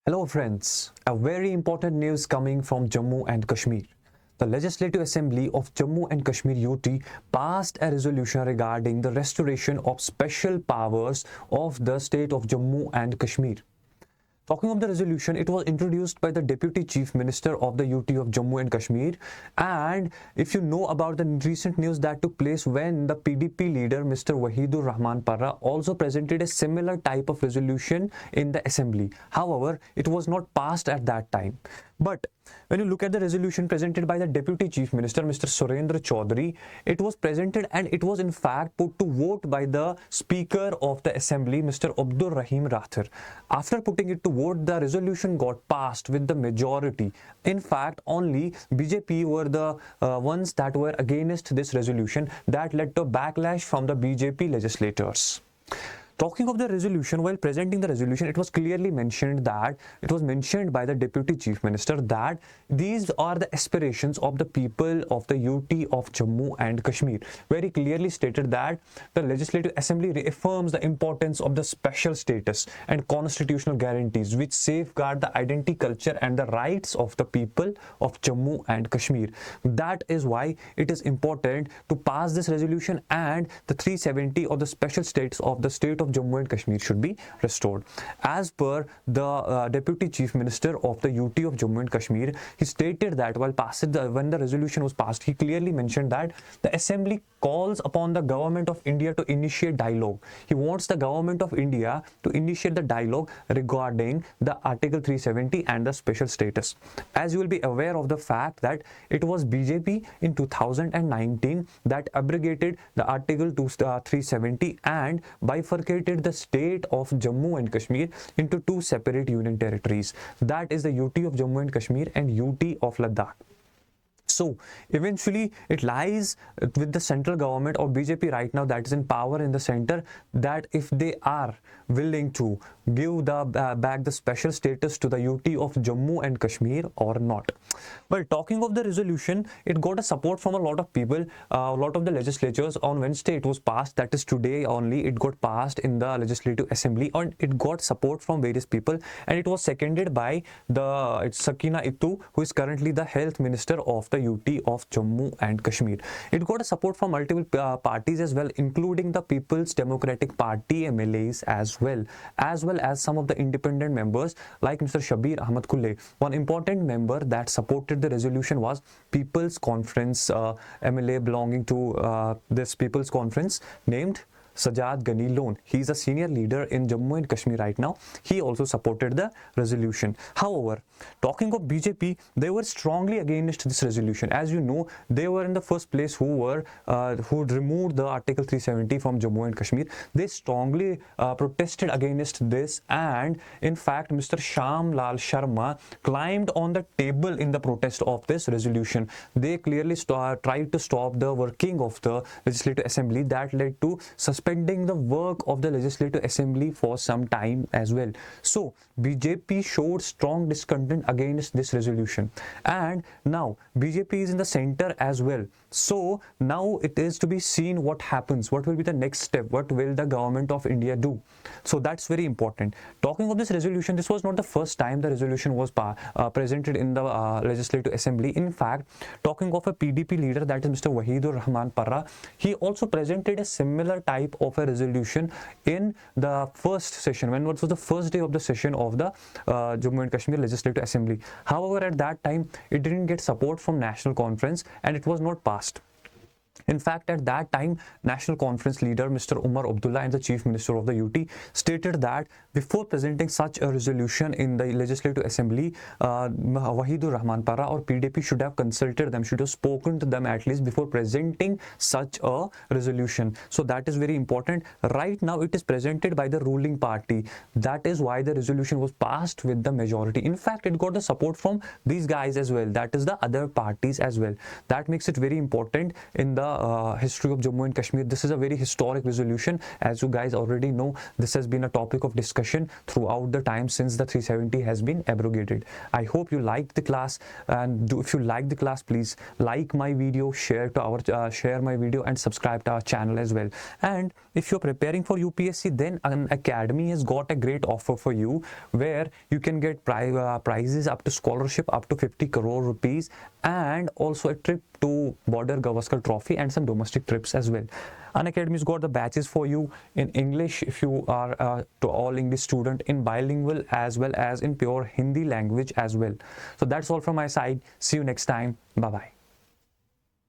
Hello friends, a very important news coming from Jammu and Kashmir. The Legislative Assembly of Jammu and Kashmir UT passed a resolution regarding the restoration of special powers of the state of Jammu and Kashmir. Talking of the resolution, it was introduced by the Deputy Chief Minister of the UT of Jammu and Kashmir. And if you know about the recent news that took place when the PDP leader Mr. Wahidur Rahman Parra also presented a similar type of resolution in the assembly. However, it was not passed at that time. But when you look at the resolution presented by the Deputy Chief Minister, Mr. Surendra Chaudhary, it was presented and it was in fact put to vote by the Speaker of the Assembly, Mr. Abdul Rahim Rathir. After putting it to vote, the resolution got passed with the majority. In fact, only BJP were the ones that were against this resolution. That led to backlash from the BJP legislators. Talking of the resolution, while presenting the resolution, it was clearly mentioned that it was mentioned by the Deputy Chief Minister that these are the aspirations of the people of the UT of Jammu and Kashmir. Very clearly stated that the Legislative Assembly reaffirms the importance of the special status and constitutional guarantees which safeguard the identity, culture and the rights of the people of Jammu and Kashmir. That is why it is important to pass this resolution, and the 370 or the special status of the state of Jammu and Kashmir should be restored. As per the Deputy Chief Minister of the UT of Jammu and Kashmir, he stated that when the resolution was passed, he clearly mentioned that the Assembly calls upon the Government of India to initiate dialogue. He wants the Government of India to initiate the dialogue regarding the Article 370 and the special status. As you will be aware of the fact that it was BJP in 2019 that abrogated the Article 370 and bifurcated the state of Jammu and Kashmir into two separate union territories. That is the UT of Jammu and Kashmir and UT of Ladakh. So eventually it lies with the central government or BJP right now that is in power in the center, that if they are willing to give back the special status to the UT of Jammu and Kashmir or not. Well, talking of the resolution, it got a support from a lot of people, a lot of the legislatures. On Wednesday it was passed, that is today only it got passed in the Legislative Assembly, and it got support from various people, and it was seconded by Sakina Ittu, who is currently the Health Minister of the UT of Jammu and Kashmir. It got a support from multiple parties as well, including the People's Democratic Party MLAs as well as some of the independent members like Mr. Shabir Ahmad Kulle. One important member that supported the resolution was People's Conference MLA belonging to this People's Conference named Sajad Ghani Lone. He is a senior leader in Jammu and Kashmir right now. He also supported the resolution. However, talking of BJP, they were strongly against this resolution. As you know, they were in the first place who removed the Article 370 from Jammu and Kashmir. They strongly protested against this, and in fact, Mr. Sham Lal Sharma climbed on the table in the protest of this resolution. They clearly tried to stop the working of the Legislative Assembly. That led to suspending the work of the Legislative Assembly for some time as well. So BJP showed strong discontent against this resolution, and now BJP is in the center as well. So now it is to be seen what happens, what will be the next step, what will the government of India do. So that's very important. Talking of this resolution, this was not the first time the resolution was presented in the Legislative Assembly. In fact, talking of a PDP leader, that is Mr. Wahidur Rahman Parra, he also presented a similar type of a resolution in the first session, when what was the first day of the session of the Jammu and Kashmir Legislative Assembly. However, at that time it didn't get support from National Conference and it was not passed. In fact, at that time, National Conference leader Mr. Umar Abdullah and the Chief Minister of the UT stated that before presenting such a resolution in the Legislative Assembly, Wahidur Rahman Parra or PDP should have consulted them, should have spoken to them at least before presenting such a resolution. So that is very important. Right now, it is presented by the ruling party. That is why the resolution was passed with the majority. In fact, it got the support from these guys as well. That is the other parties as well. That makes it very important in the history of Jammu and Kashmir. This is a very historic resolution. As you guys already know, this has been a topic of discussion throughout the time since the 370 has been abrogated. I hope you liked the class, and if you like the class, please like my video, share my video, and subscribe to our channel as well. And if you're preparing for UPSC, then an academy has got a great offer for you, where you can get prizes up to scholarship up to 50 crore rupees, and also a trip to Border Gavaskar Trophy and some domestic trips as well. Unacademy's got the batches for you in English if you are to all English student, in bilingual as well as in pure Hindi language as well. So that's all from my side. See you next time. Bye bye.